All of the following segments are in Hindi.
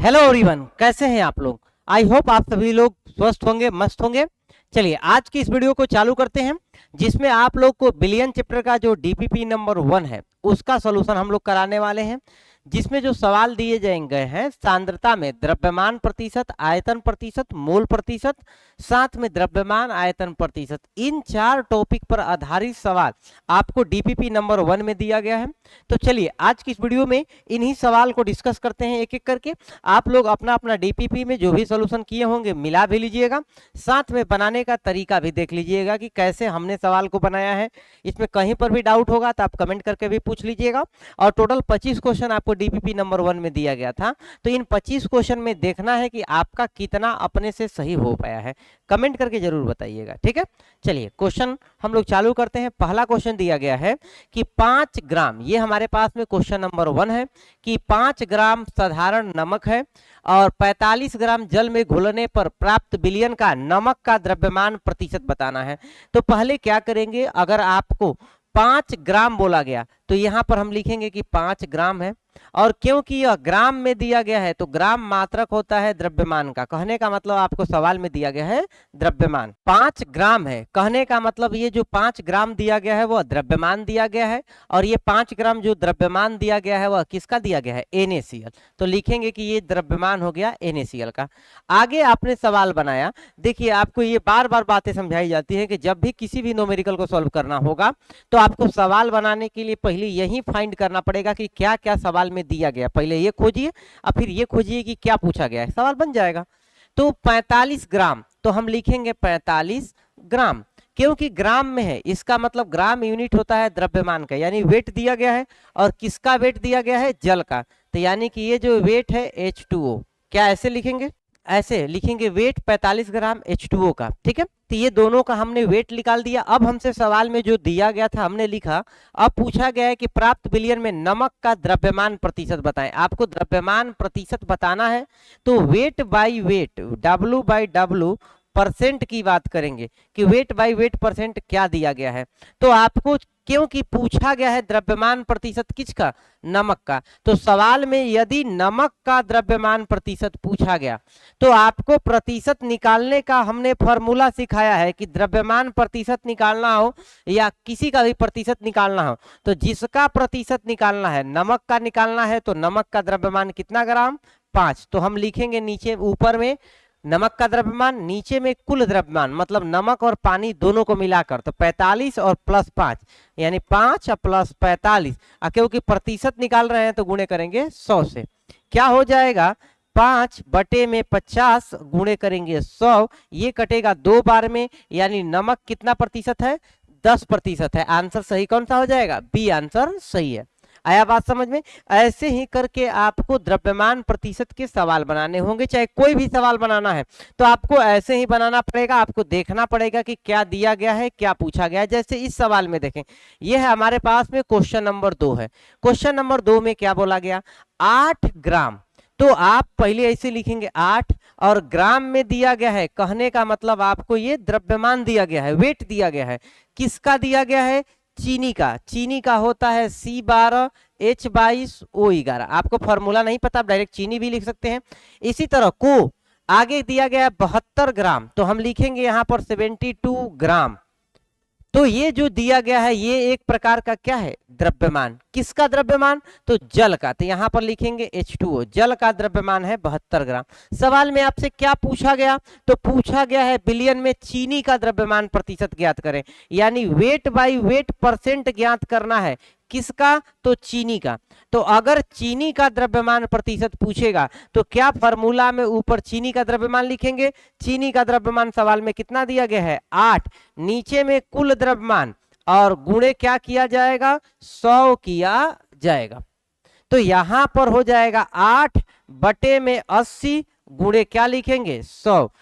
हेलो एवरीवन, कैसे हैं आप लोग। आई होप आप सभी लोग स्वस्थ होंगे, मस्त होंगे। चलिए आज की इस वीडियो को चालू करते हैं, जिसमें आप लोग को बिलियन चैप्टर का जो डीपीपी नंबर 1 है उसका सॉल्यूशन हम लोग कराने वाले हैं। जिसमें जो सवाल दिए जाएंगे हैं सांद्रता में द्रव्यमान प्रतिशत, आयतन प्रतिशत, मोल प्रतिशत, साथ में द्रव्यमान आयतन प्रतिशत, इन 4 टॉपिक पर आधारित सवाल आपको डीपीपी नंबर 1 में दिया गया है। तो चलिए आज की इस वीडियो में इन्हीं सवाल को डिस्कस करते हैं एक एक करके। आप लोग अपना अपना डीपीपी में जो भी सॉल्यूशन किए होंगे मिला भी लीजिएगा, साथ में बनाने का तरीका भी देख लीजिएगा कि कैसे हमने सवाल को बनाया है। इसमें कहीं पर भी डाउट होगा तो आप कमेंट करके भी पूछ लीजिएगा। और टोटल 25 क्वेश्चन आपको डीपीपी नंबर 1 में दिया गया था, तो इन 25 क्वेश्चन में देखना है कि आपका कितना अपने से सही हो पाया है। कमेंट करके जरूर बताइएगा, ठीक है। चलिए क्वेश्चन हम लोग चालू करते हैं। पहला क्वेश्चन दिया गया है कि 5 ग्राम, ये हमारे पास में क्वेश्चन नंबर 1 है कि 5 ग्राम साधारण नमक है और 45 ग्राम जल में घुलने पर प्राप्त विलयन का नमक का द्रव्यमान प्रतिशत बताना है। तो पहले क्या करेंगे, अगर आपको 5 ग्राम बोला गया तो यहां पर हम लिखेंगे कि 5 ग्राम है। और क्योंकि यह ग्राम में दिया गया है तो ग्राम मात्रक होता है द्रव्यमान का। कहने का मतलब आपको सवाल में दिया गया है द्रव्यमान। 5 ग्राम है कहने का मतलब ये जो 5 ग्राम दिया गया है वह द्रव्यमान दिया गया है, और ये 5 ग्राम जो द्रव्यमान दिया गया है वह किसका दिया गया है, NaCl। तो लिखेंगे कि ये द्रव्यमान हो गया NaCl का। आगे आपने सवाल बनाया, देखिए आपको ये बार बार बातें समझाई जाती है कि जब भी किसी भी न्यूमेरिकल को सॉल्व करना होगा तो आपको सवाल बनाने के लिए पहले यही फाइंड करना पड़ेगा कि क्या क्या सवाल में दिया गया। पहले ये खोजिए और फिर ये खोजिए कि क्या पूछा गया है, सवाल बन जाएगा। तो 45 ग्राम तो हम लिखेंगे 45 ग्राम, क्योंकि ग्राम में है इसका मतलब ग्राम यूनिट होता है द्रव्यमान का, यानी वेट दिया गया है। और किसका वेट दिया गया है, जल का। तो यानी कि ये जो वेट है H2O, क्या ऐसे लिखेंगे, ऐसे लिखेंगे वेट 45 ग्राम H2O का, ठीक है। तो ये दोनों का हमने वेट निकाल दिया। अब हमसे सवाल में जो दिया गया था हमने लिखा। अब पूछा गया है कि प्राप्त विलयन में नमक का द्रव्यमान प्रतिशत बताएं। आपको द्रव्यमान प्रतिशत बताना है तो weight by wait, W/W percent की बात करेंगे कि वेट बाई वेट परसेंट क्या दिया गया है। तो आपको क्योंकि पूछा गया है द्रव्यमान प्रतिशत किसका, नमक का, तो सवाल में यदि नमक का द्रव्यमान प्रतिशत पूछा गया तो आपको प्रतिशत निकालने का हमने फॉर्मूला सिखाया है कि द्रव्यमान प्रतिशत निकालना हो या किसी का भी प्रतिशत निकालना हो तो जिसका प्रतिशत निकालना है, नमक का निकालना है, तो नमक का द्रव्यमान कितना ग्राम, 5। तो हम लिखेंगे नीचे, ऊपर में नमक का द्रव्यमान, नीचे में कुल द्रव्यमान, मतलब नमक और पानी दोनों को मिलाकर, तो 45 और प्लस 5 यानी 5 और प्लस 45। क्योंकि प्रतिशत निकाल रहे हैं तो गुणे करेंगे 100 से, क्या हो जाएगा 5/50 गुणे करेंगे 100, ये कटेगा 2 बार में, यानी नमक कितना प्रतिशत है, 10% है। आंसर सही कौन सा हो जाएगा, बी आंसर सही है। आया बात समझ में। ऐसे ही करके आपको द्रव्यमान प्रतिशत के सवाल बनाने होंगे, चाहे कोई भी सवाल बनाना है तो आपको ऐसे ही बनाना पड़ेगा। आपको देखना पड़ेगा कि क्या दिया गया है, क्या पूछा गया है। जैसे इस सवाल में देखें, यह है हमारे पास में क्वेश्चन नंबर 2 है। क्वेश्चन नंबर 2 में क्या बोला गया, 8 ग्राम। तो आप पहले ऐसे लिखेंगे 8 और ग्राम में दिया गया है, कहने का मतलब आपको ये द्रव्यमान दिया गया है, वेट दिया गया है। किसका दिया गया है, चीनी का। चीनी का होता है C12H22O11। आपको फॉर्मूला नहीं पता, आप डायरेक्ट चीनी भी लिख सकते हैं। इसी तरह को आगे दिया गया है 72 ग्राम, तो हम लिखेंगे यहां पर 72 ग्राम। तो ये जो दिया गया है ये एक प्रकार का क्या है, द्रव्यमान। किसका द्रव्यमान, तो जल का। तो यहां पर लिखेंगे H2O, जल का द्रव्यमान है 72 ग्राम। सवाल में आपसे क्या पूछा गया, तो पूछा गया है विलयन में चीनी का द्रव्यमान प्रतिशत ज्ञात करें, यानी वेट बाई वेट परसेंट ज्ञात करना है। किसका, तो चीनी का। तो अगर चीनी का द्रव्यमान प्रतिशत पूछेगा तो क्या फॉर्मूला में ऊपर चीनी का द्रव्यमान लिखेंगे। चीनी का द्रव्यमान सवाल में कितना दिया गया है, 8, नीचे में कुल द्रव्यमान और गुणे क्या किया जाएगा, 100 किया जाएगा। तो यहां पर हो जाएगा 8/80 गुणे क्या लिखेंगे, 100।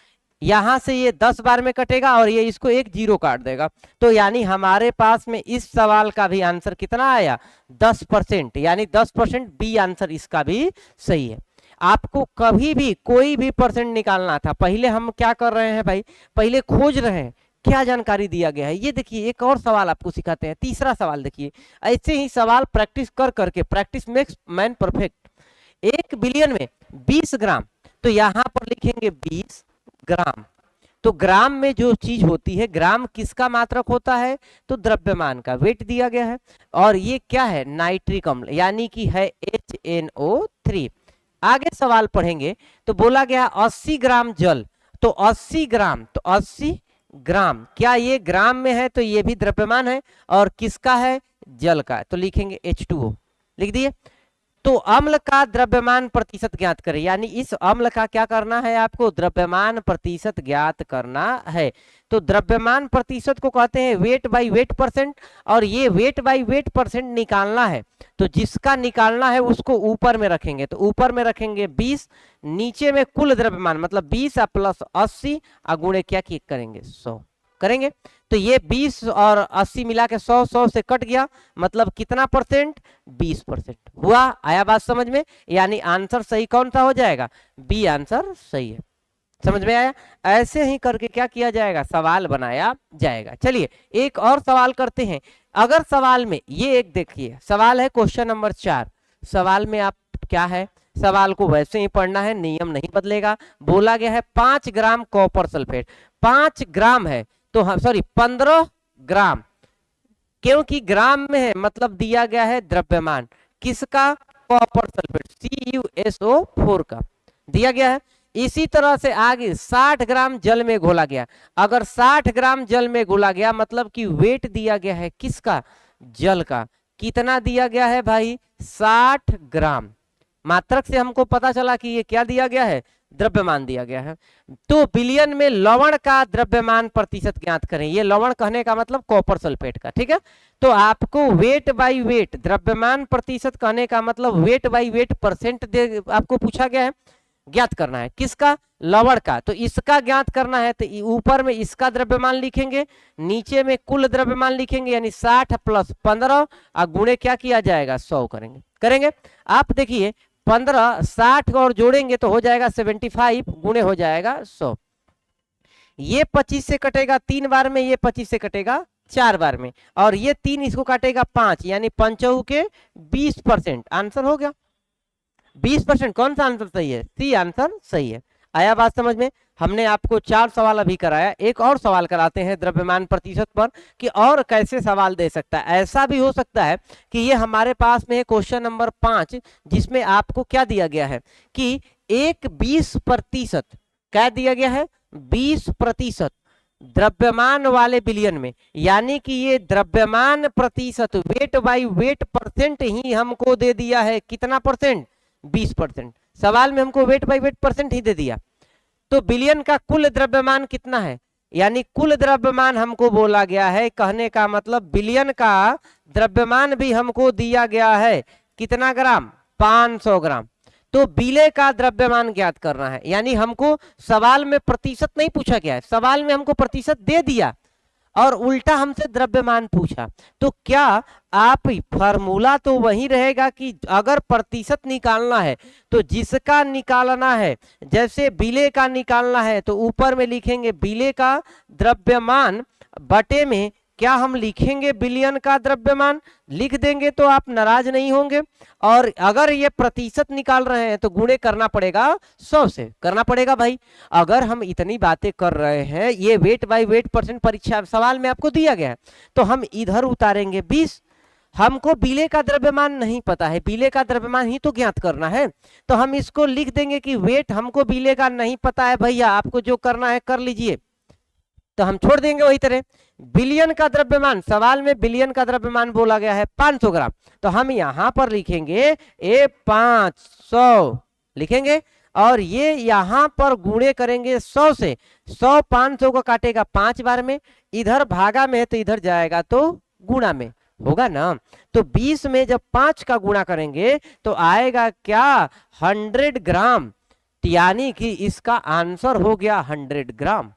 यहां से ये 10 बार में कटेगा और ये इसको एक 0 काट देगा। तो यानी हमारे पास में इस सवाल का भी आंसर कितना आया, 10%, यानी 10%, बी आंसर इसका भी सही है। आपको कभी भी कोई भी परसेंट निकालना था, पहले हम क्या कर रहे हैं भाई, पहले खोज रहे हैं क्या जानकारी दिया गया है। ये देखिए एक और सवाल आपको सिखाते हैं, तीसरा सवाल देखिए। ऐसे ही सवाल प्रैक्टिस कर करके, practice makes man perfect. 1 billion में 20 ग्राम, तो यहां पर लिखेंगे 20 ग्राम। तो ग्राम में जो चीज होती है, ग्राम किसका मात्रक होता है, तो द्रव्यमान का, वेट दिया गया है। और ये क्या है, नाइट्रिक अम्ल, यानी कि है HNO3। आगे सवाल पढ़ेंगे तो बोला गया 80 ग्राम जल, तो 80 ग्राम, तो 80 ग्राम, क्या ये ग्राम में है, तो ये भी द्रव्यमान है, और किसका है, जल का, तो लिखेंगे H2O, लिख दिए। तो अम्ल का द्रव्यमान प्रतिशत ज्ञात करें, यानी इस अम्ल का क्या करना है, आपको द्रव्यमान प्रतिशत ज्ञात करना है। तो द्रव्यमान प्रतिशत को कहते हैं वेट बाई वेट परसेंट, और ये वेट बाई वेट परसेंट निकालना है, तो जिसका निकालना है उसको ऊपर में रखेंगे, तो ऊपर में रखेंगे 20, नीचे में कुल द्रव्यमान, मतलब 20 प्लस 80 गुणे क्या करेंगे, 100 करेंगे। तो ये 20 और 80 मिला के 100, 100 से कट गया, मतलब कितना परसेंट, 20% हुआ। आया बात समझ में, यानी आंसर सही कौन सा हो जाएगा, बी आंसर सही है। समझ में आया। ऐसे ही करके क्या किया जाएगा, सवाल बनाया जाएगा। चलिए एक और सवाल करते हैं। अगर सवाल में ये एक देखिए, सवाल है क्वेश्चन नंबर 4। सवाल में आप क्या है, सवाल को वैसे ही पढ़ना है, नियम नहीं बदलेगा। बोला गया है 5 ग्राम कॉपर सल्फेट, 5 ग्राम है, तो हाँ सॉरी 15 ग्राम, क्योंकि ग्राम में है मतलब दिया गया है द्रव्यमान किसका, कॉपर सल्फेट CuSO4 का दिया गया है। इसी तरह से आगे 60 ग्राम जल में घोला गया, अगर 60 ग्राम जल में घोला गया मतलब कि वेट दिया गया है किसका, जल का, कितना दिया गया है भाई, 60 ग्राम। मात्रक से हमको पता चला कि ये क्या दिया गया है, द्रव्यमान दिया गया है। तो बिलियन में लवण का द्रव्यमान प्रतिशत ज्ञात करें, ये लवण कहने का मतलब कॉपर सल्फेट का, ठीक है। तो आपको वेट बाई वेट, द्रव्यमान प्रतिशत कहने का मतलब वेट बाई वेट परसेंट दे आपको पूछा गया है, ज्ञात करना है किसका, लवण का। तो इसका ज्ञात करना है, तो ऊपर में इसका द्रव्यमान लिखेंगे, नीचे में कुल द्रव्यमान लिखेंगे, यानी 60 प्लस 15 गुणे क्या किया जाएगा, 100 करेंगे। आप देखिए 15 60 और जोड़ेंगे तो हो जाएगा 75 गुणे हो जाएगा 100। ये 25 से कटेगा 3 बार में, ये 25 से कटेगा 4 बार में, और ये 3 इसको काटेगा 5, यानी 5 के 20%। आंसर हो गया 20%। कौन सा आंसर सही है, सी आंसर सही है। आया बात समझ में। हमने आपको 4 सवाल अभी कराया, एक और सवाल कराते हैं द्रव्यमान प्रतिशत पर कि और कैसे सवाल दे सकता है। ऐसा भी हो सकता है कि ये हमारे पास में क्वेश्चन नंबर 5, जिसमें आपको क्या दिया गया है कि एक 20% क्या दिया गया है, 20% द्रव्यमान वाले बिलियन में, यानी कि ये द्रव्यमान प्रतिशत वेट बाई वेट परसेंट ही हमको दे दिया है, कितना परसेंट, 20%। सवाल में हमको वेट बाई वेट परसेंट ही दे दिया। तो बिलियन का कुल द्रव्यमान कितना है, यानी कुल द्रव्यमान हमको बोला गया है, कहने का मतलब बिलियन का द्रव्यमान भी हमको दिया गया है, कितना ग्राम, 500 ग्राम। तो बिले का द्रव्यमान ज्ञात करना है, यानी हमको सवाल में प्रतिशत नहीं पूछा गया है, सवाल में हमको प्रतिशत दे दिया और उल्टा हमसे द्रव्यमान पूछा। तो क्या आप फार्मूला तो वही रहेगा कि अगर प्रतिशत निकालना है तो जिसका निकालना है, जैसे बिले का निकालना है तो ऊपर में लिखेंगे बिले का द्रव्यमान बटे में क्या हम लिखेंगे बिलियन का द्रव्यमान, लिख देंगे तो आप नाराज नहीं होंगे। और अगर ये प्रतिशत निकाल रहे हैं तो गुणे करना पड़ेगा 100 से, करना पड़ेगा भाई। अगर हम इतनी बातें कर रहे हैं, ये वेट बाई वेट परसेंट परीक्षा सवाल में आपको दिया गया है, तो हम इधर उतारेंगे 20। हमको बिले का द्रव्यमान नहीं पता है, बिले का द्रव्यमान ही तो ज्ञात करना है, तो हम इसको लिख देंगे कि वेट हमको बिले का नहीं पता है भैया, आपको जो करना है कर लीजिए, तो हम छोड़ देंगे वही तरह। बिलियन का द्रव्यमान, सवाल में बिलियन का द्रव्यमान बोला गया है 500 ग्राम, तो हम यहां पर लिखेंगे ए 500 लिखेंगे, और ये यहां पर गुणे करेंगे 100 से। 100 500 को काटेगा 5 बार में, इधर भागा में है तो इधर जाएगा तो गुणा में होगा ना। तो 20 में जब 5 का गुणा करेंगे तो आएगा क्या, 100 ग्राम, यानी कि इसका आंसर हो गया 100 ग्राम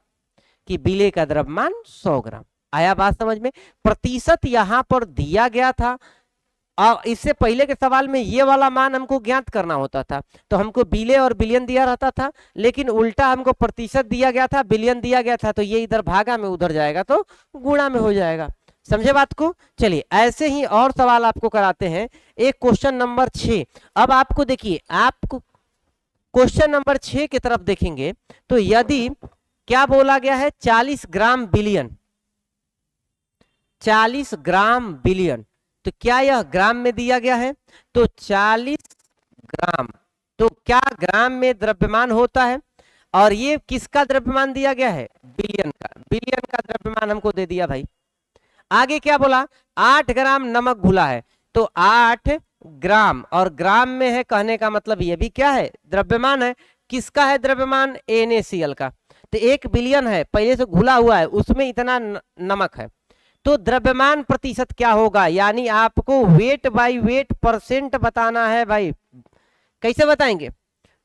कि बिले का द्रव्यमान 100 ग्राम। आया बात समझ में। प्रतिशत यहां पर दिया गया था, और इससे पहले के सवाल में ये वाला मान हमको ज्ञात करना होता था, तो हमको बिले और बिलियन दिया रहता था, लेकिन उल्टा हमको प्रतिशत दिया गया था, बिलियन दिया गया था, तो ये इधर भागा में उधर जाएगा तो गुणा में हो जाएगा। समझे बात को। चलिए ऐसे ही और सवाल आपको कराते हैं। एक क्वेश्चन नंबर 6। अब आपको देखिए, आपको क्वेश्चन नंबर 6 की तरफ देखेंगे तो यदि क्या बोला गया है 40 ग्राम बिलियन, 40 ग्राम बिलियन, तो क्या यह ग्राम में दिया गया है? तो 40 ग्राम, तो क्या ग्राम में द्रव्यमान होता है? और ये किसका द्रव्यमान दिया गया है? बिलियन का, बिलियन का द्रव्यमान हमको दे दिया भाई। आगे क्या बोला? 8 ग्राम नमक घुला है, तो 8 ग्राम, और ग्राम में है कहने का मतलब ये भी क्या है? द्रव्यमान है। किसका है द्रव्यमान? NaCl का। तो 1 बिलियन है, पहले से घुला हुआ है, उसमें इतना नमक है, तो द्रव्यमान प्रतिशत क्या होगा? यानी आपको वेट बाय वेट परसेंट बताना है भाई। कैसे बताएंगे?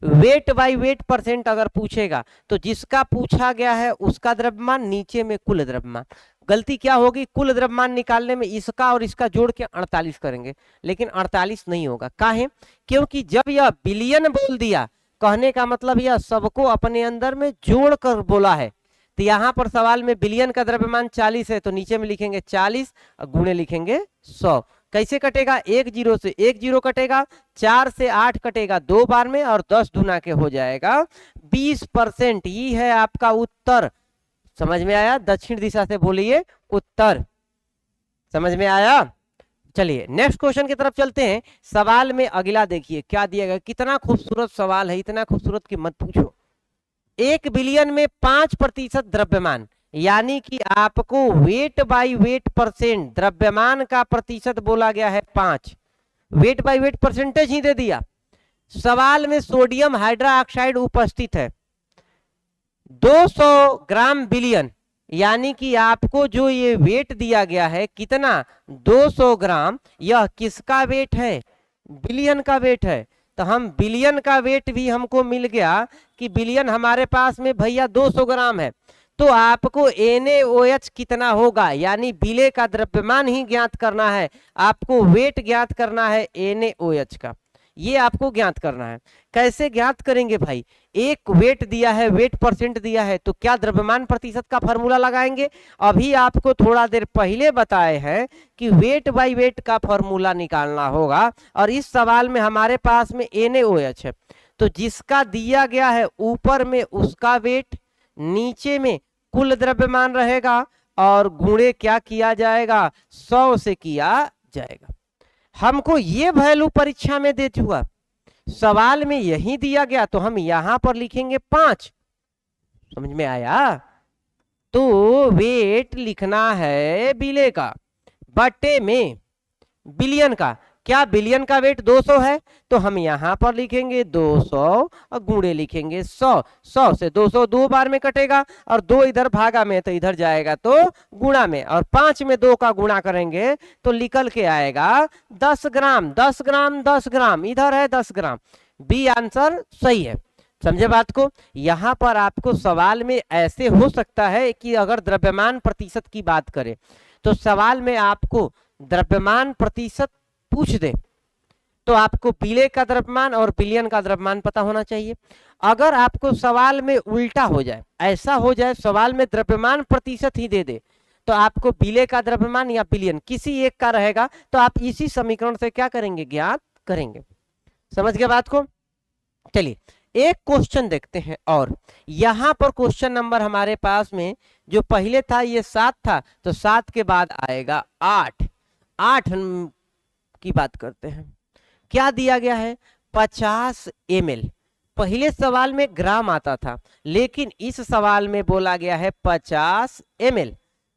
वेट बाय वेट परसेंट अगर पूछेगा तो जिसका पूछा गया है उसका द्रव्यमान, नीचे में कुल द्रव्यमान। गलती क्या होगी? कुल द्रव्यमान निकालने में इसका और इसका जोड़ के 48 करेंगे, लेकिन 48 नहीं होगा। काहे? क्योंकि जब यह बिलियन बोल दिया, कहने का मतलब यह सबको अपने अंदर में जोड़ कर बोला है। तो यहां पर सवाल में बिलियन का द्रव्यमान 40 है, तो नीचे में लिखेंगे 40 और गुणे लिखेंगे 100। कैसे कटेगा? 1 जीरो से 1 जीरो कटेगा, 4 से 8 कटेगा 2 बार में, और 10 दूना के हो जाएगा 20%। ये है आपका उत्तर। समझ में आया? दक्षिण दिशा से बोलिए उत्तर। समझ में आया? चलिए नेक्स्ट क्वेश्चन की तरफ चलते हैं। सवाल में अगला देखिए क्या दिया गया। कितना खूबसूरत सवाल है, इतना खूबसूरत कि मत पूछो। 1 बिलियन में 5% द्रव्यमान, यानी कि आपको वेट बाय वेट परसेंट, द्रव्यमान का प्रतिशत बोला गया है 5, वेट बाय वेट परसेंटेज ही दे दिया। सवाल में सोडियम हाइड्रोक्साइड उपस्थित है 200 ग्राम बिलियन, यानी कि आपको जो ये वेट दिया गया है कितना? 200 ग्राम। यह किसका वेट है? बिलियन का वेट है। तो हम बिलियन का वेट भी हमको मिल गया कि बिलियन हमारे पास में भैया 200 ग्राम है, तो आपको NaOH कितना होगा, यानी बिले का द्रव्यमान ही ज्ञात करना है, आपको वेट ज्ञात करना है NaOH का, ये आपको ज्ञात करना है। कैसे ज्ञात करेंगे भाई? एक वेट दिया है, वेट परसेंट दिया है, तो क्या द्रव्यमान प्रतिशत का फॉर्मूला लगाएंगे? अभी आपको थोड़ा देर पहले बताए हैं कि वेट बाय वेट का फॉर्मूला निकालना होगा, और इस सवाल में हमारे पास में NaOH है, तो जिसका दिया गया है ऊपर में उसका वेट, नीचे में कुल द्रव्यमान रहेगा, और गुणे क्या किया जाएगा? 100 से किया जाएगा। हमको ये वैल्यू परीक्षा में दे चुका, सवाल में यही दिया गया, तो हम यहां पर लिखेंगे 5। समझ में आया? तो वेट लिखना है बिले का बटे में बिलियन का। क्या बिलियन का वेट 200 है? तो हम यहां पर लिखेंगे 200 और गुणे लिखेंगे 100। 100 से 200 2 बार में कटेगा, और 2 इधर भागा में तो इधर जाएगा तो गुणा में, और 5 में 2 का गुणा करेंगे तो निकल के आएगा 10 ग्राम। 10 ग्राम 10 ग्राम, इधर है 10 ग्राम। बी आंसर सही है। समझे बात को? यहां पर आपको सवाल में ऐसे हो सकता है कि अगर द्रव्यमान प्रतिशत की बात करें तो सवाल में आपको द्रव्यमान प्रतिशत पूछ दे, तो आपको बिले का द्रव्यमान और बिलियन का द्रव्यमान पता होना चाहिए। अगर आपको सवाल में उल्टा हो जाए, ऐसा हो जाए सवाल में द्रव्यमान प्रतिशत ही दे दे, तो आपको बिले का द्रव्यमान या बिलियन किसी एक का रहेगा, तो आप इसी समीकरण से क्या करेंगे? ज्ञात करेंगे। समझ गए बात को? चलिए एक क्वेश्चन देखते हैं, और यहां पर क्वेश्चन नंबर हमारे पास में जो पहले था ये 7 था, तो 7 के बाद आएगा 8। 8 की बात करते हैं। क्या दिया गया है? 50 ml। पहले सवाल में ग्राम आता था, लेकिन इस सवाल में बोला गया है 50 ml।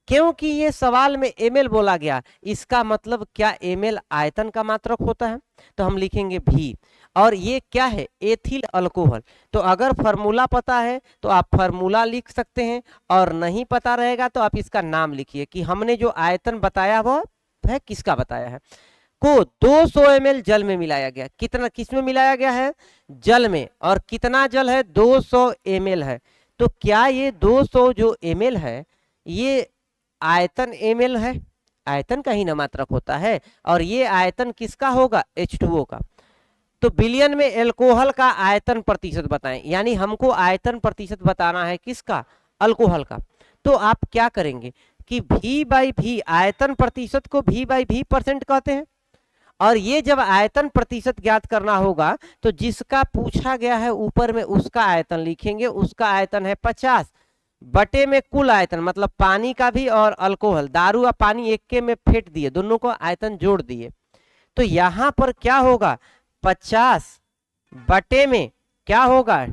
क्योंकि ये सवाल में ml बोला गया, इसका मतलब क्या ml आयतन का मात्रक होता है, तो हम लिखेंगे भी। और ये क्या है? Ethyl alcohol. तो अगर फार्मूला पता है तो आप फार्मूला लिख सकते हैं, और नहीं पता रहेगा तो आप इसका नाम लिखिए कि हमने जो आयतन बताया वो है किसका बताया है। को 200 ml जल में मिलाया गया। कितना किस में मिलाया गया है? जल में। और कितना जल है? 200 ml है। तो क्या ये 200 जो ml है ये आयतन ml है? आयतन का ही ना मात्रक होता है, और ये आयतन किसका होगा? H2O का। तो बिलियन में अल्कोहल का आयतन प्रतिशत बताएं, यानी हमको आयतन प्रतिशत बताना है किसका? अल्कोहल का। तो आप क्या करेंगे कि V बाई भी, आयतन प्रतिशत को V बाई भी परसेंट कहते हैं, और ये जब आयतन प्रतिशत ज्ञात करना होगा तो जिसका पूछा गया है ऊपर में उसका आयतन लिखेंगे, उसका आयतन है 50 बटे में कुल आयतन, मतलब पानी का भी और अल्कोहल, दारू और पानी एक के में फेंट दिए, दोनों को आयतन जोड़ दिए। तो यहां पर क्या होगा, 50 बटे में क्या होगा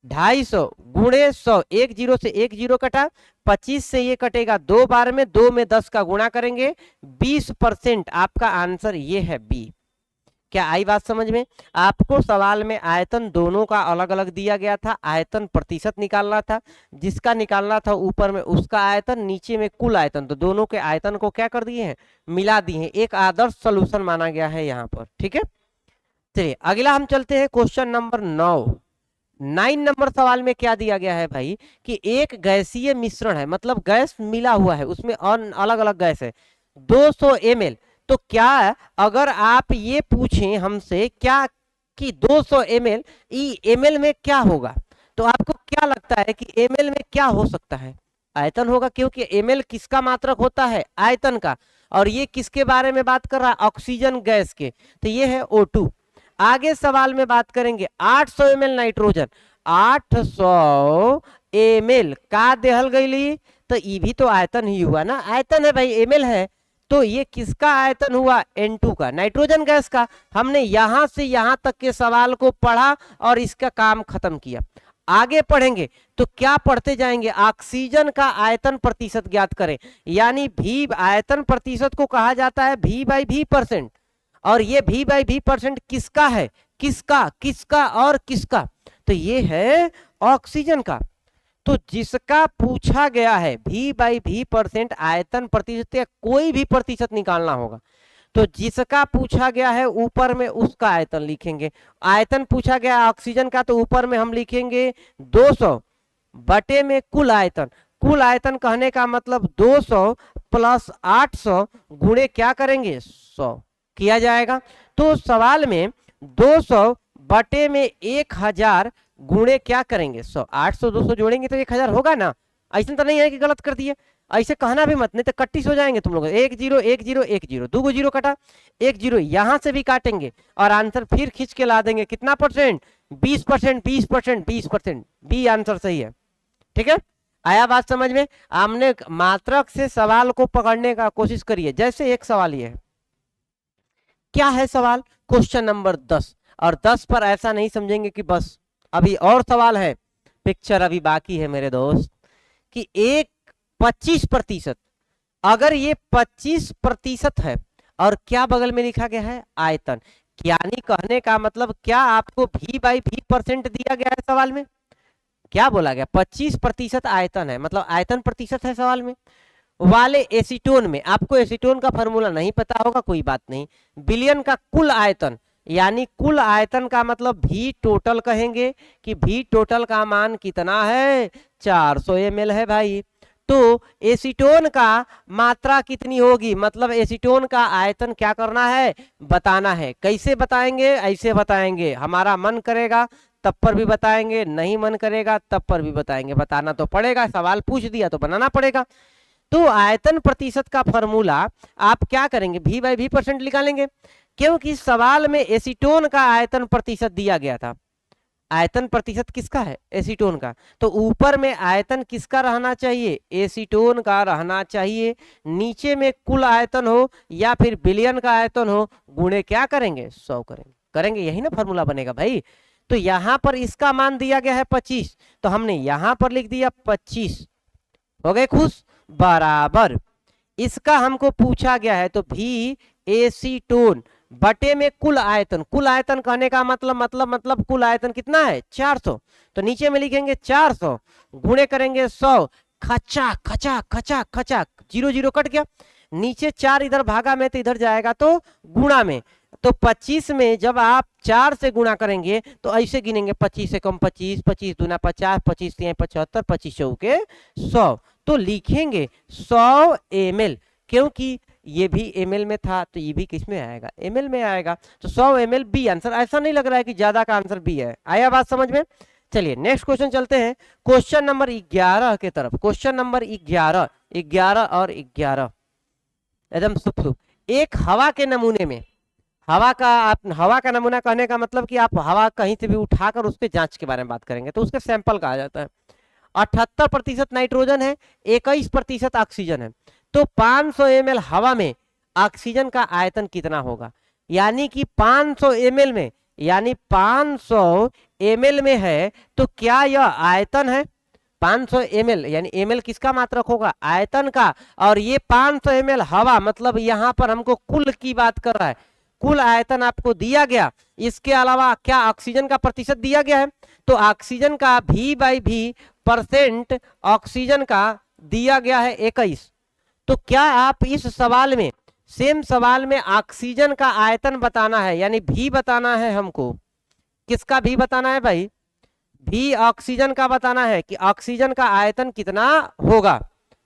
250 गुणे 100, एक जीरो से एक जीरो कटा, 25 से ये कटेगा 2 बार में, 2 में 10 का गुणा करेंगे, 20%। आपका आंसर ये है बी। क्या आई बात समझ में? आपको सवाल में आयतन दोनों का अलग अलग दिया गया था, आयतन प्रतिशत निकालना था, जिसका निकालना था ऊपर में उसका आयतन, नीचे में कुल आयतन, तो दोनों के आयतन को क्या कर दिए हैं, मिला दिए हैं। एक आदर्श सोल्यूशन माना गया है यहाँ पर, ठीक है। चलिए अगला हम चलते हैं क्वेश्चन नंबर 9 नंबर सवाल में क्या दिया गया है भाई कि एक गैसीय मिश्रण है, मतलब गैस मिला हुआ है, उसमें अलग अलग गैस है 200 ml। तो क्या अगर आप ये पूछें हमसे क्या कि 200 ml ml में क्या होगा, तो आपको क्या लगता है कि ml में क्या हो सकता है, आयतन होगा, क्योंकि ml किसका मात्रक होता है, आयतन का। और ये किसके बारे में बात कर रहा है, ऑक्सीजन गैस के, तो ये है O2। आगे सवाल में बात करेंगे 800 ml नाइट्रोजन, 800 ml का देहल गई, तो ये भी तो आयतन ही हुआ ना, आयतन है भाई, ml है, तो ये किसका आयतन हुआ, N2 का, नाइट्रोजन गैस का। हमने यहां से यहां तक के सवाल को पढ़ा और इसका काम खत्म किया। आगे पढ़ेंगे तो क्या पढ़ते जाएंगे, ऑक्सीजन का आयतन प्रतिशत ज्ञात करें, यानी भी आयतन प्रतिशत को कहा जाता है V/V%। और ये V/V% किसका है, किसका किसका और किसका, तो ये है ऑक्सीजन का। तो जिसका पूछा गया है V/V% आयतन प्रतिशत या कोई भी प्रतिशत निकालना होगा, तो जिसका पूछा गया है ऊपर में उसका आयतन लिखेंगे। आयतन पूछा गया ऑक्सीजन का, तो ऊपर में हम लिखेंगे 200 बटे में कुल आयतन। कुल आयतन कहने का मतलब 200 प्लस 800 गुणे क्या करेंगे 100 किया जाएगा। तो सवाल में 200 बटे में 1000 गुणे क्या करेंगे 100, 800 200 जोड़ेंगे तो 1000 होगा ना। ऐसा तो नहीं है कि गलत कर दिए, ऐसे कहना भी मत, नहीं तो कट्टिस हो जाएंगे तुम लोग। 1 0 1 0 1 0, 2 जीरो कटा, 1 0 यहां से भी काटेंगे और आंसर फिर खींच के ला देंगे, कितना परसेंट, 20%, 20%, 20%, बी आंसर सही है, ठीक है। आया बात समझ में? आपने मात्रक से सवाल को पकड़ने का कोशिश करिए। जैसे एक सवाल ये है, क्या है सवाल, क्वेश्चन नंबर 10, और 10 पर ऐसा नहीं समझेंगे कि बस अभी और सवाल है, पिक्चर अभी बाकी है मेरे दोस्त, कि एक 25%, अगर ये 25% है और क्या बगल में लिखा गया है आयतन, यानी कहने का मतलब क्या आपको V/V% दिया गया है सवाल में, क्या बोला गया 25% आयतन है, मतलब आयतन प्रतिशत है सवाल में वाले एसीटोन में। आपको एसीटोन का फॉर्मूला नहीं पता होगा, कोई बात नहीं, बिलियन का कुल आयतन, यानी कुल आयतन का मतलब भी टोटल कहेंगे कि भी टोटल का मान कितना है 400 ml है भाई। तो एसीटोन का मात्रा कितनी होगी, मतलब एसीटोन का आयतन क्या करना है बताना है। कैसे बताएंगे, ऐसे बताएंगे, हमारा मन करेगा तब पर भी बताएंगे, नहीं मन करेगा तब पर भी बताएंगे, बताना तो पड़ेगा, सवाल पूछ दिया तो बनाना पड़ेगा। तो आयतन प्रतिशत का फॉर्मूला आप क्या करेंगे, V/V% निकालेंगे, क्योंकि सवाल में एसीटोन का आयतन प्रतिशत दिया गया था। आयतन प्रतिशत किसका है, एसीटोन का, तो ऊपर में आयतन किसका रहना चाहिए, एसीटोन का रहना चाहिए, नीचे में कुल आयतन हो या फिर बिलियन का आयतन हो, गुणे क्या करेंगे 100 करेंगे, यही ना फॉर्मूला बनेगा भाई। तो यहां पर इसका मान दिया गया है 25, तो हमने यहां पर लिख दिया 25, हो गए खुश, बराबर इसका हमको पूछा गया है, तो भी एसीटोन बटे में कुल आयतन, कुल आयतन कहने का मतलब कुल आयतन कितना है 400, तो नीचे में लिखेंगे 400 गुणे करेंगे 100, खचा खचा खचा खचा, 0 0 कट गया, नीचे 4 इधर भागा में तो इधर जाएगा तो गुणा में, तो 25 में जब आप 4 से गुणा करेंगे तो ऐसे गिनेंगे 25 से कम 25, 25 दूना 50, 25 3 75, 25 चौके 100, तो लिखेंगे 100 ml, क्योंकि ये भी ml में था तो ये भी किस में आएगा, ml में आएगा, तो 100 ml बी आंसर। ऐसा नहीं लग रहा है कि ज्यादा का आंसर बी है, आया बात समझ में? चलिए नेक्स्ट क्वेश्चन चलते हैं, क्वेश्चन नंबर 11 के तरफ। क्वेश्चन नंबर 11, 11 और 11 एकदम सुप सुप। एक हवा के नमूने में हवा का नमूना कहने का मतलब कि आप हवा कहीं से भी उठाकर उस पर जांच के बारे में बात करेंगे तो उसके सैंपल कहा जाता है। 78% नाइट्रोजन है, 21% ऑक्सीजन है। तो 500 ml हवा में ऑक्सीजन का आयतन कितना होगा? यानी कि 500 ml में, यानी 500 ml में है तो क्या यह आयतन है? 500 ml यानी ml किसका मात्रक होगा? आयतन का। और ये 500 ml हवा, मतलब यहां पर हमको कुल की बात कर रहा है, कुल आयतन आपको दिया गया। इसके अलावा क्या ऑक्सीजन का प्रतिशत दिया गया है? तो ऑक्सीजन का V/V% ऑक्सीजन का दिया गया है 21। तो क्या आप इस सवाल में, सेम सवाल में ऑक्सीजन का आयतन बताना है, यानी भी बताना है हमको। किसका भी बताना है भाई? भी ऑक्सीजन का बताना है कि ऑक्सीजन का आयतन कितना होगा।